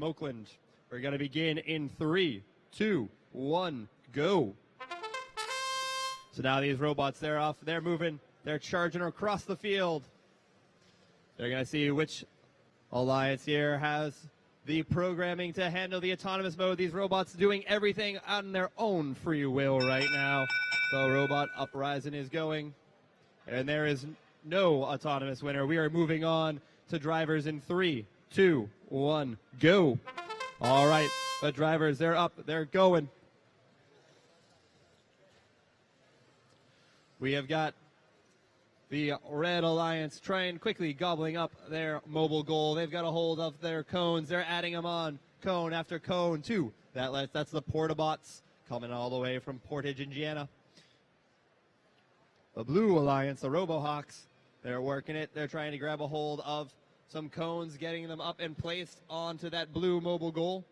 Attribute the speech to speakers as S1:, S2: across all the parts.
S1: Oakland. We're going to begin in 3, 2, 1, go. So now these robots, they're moving, they're charging across the field. They're going to see which alliance here has the programming to handle the autonomous mode. These robots doing everything on their own free will right now. The robot uprising is going, and there is no autonomous winner. We are moving on to drivers in 3, 2, 1, go. All right, the drivers, they're up, they're going. We have got the Red Alliance trying quickly gobbling up their mobile goal. They've got a hold of their cones. They're adding them on, cone after cone, too. That's the Porta-Botz coming all the way from Portage, Indiana. The Blue Alliance, the Robohawks, they're working it. They're trying to grab a hold of some cones, getting them up and placed onto that blue mobile goal.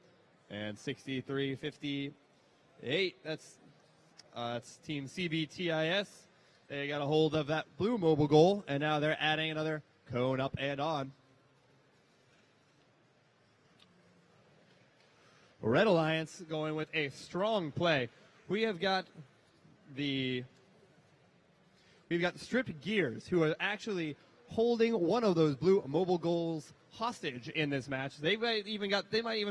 S1: And 63-58, that's team CBTIS. They got a hold of that blue mobile goal, and now they're adding another cone up and on. Red Alliance going with a strong play. We've got Stripped Gears, who are actually holding one of those blue mobile goals hostage in this match. They might even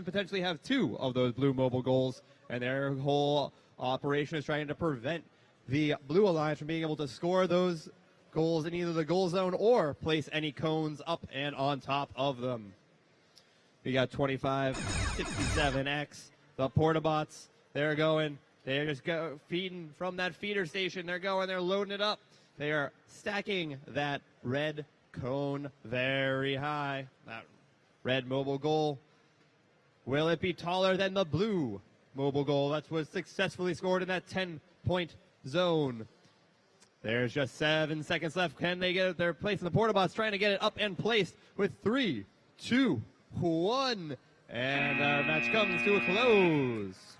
S1: potentially have 2 of those blue mobile goals, and their whole operation is trying to prevent the Blue Alliance from being able to score those goals in either the goal zone or place any cones up and on top of them. We got 25-67X, the Porta-Botz. They're going. They're just feeding from that feeder station. They're going. They're loading it up. They are stacking that red cone very high. That red mobile goal. Will it be taller than the blue mobile goal? That was successfully scored in that 10-point zone. There's just 7 seconds left. Can they get it? They're placing the Porta-Botz, trying to get it up and placed with 3, 2, 1. And our match comes to a close.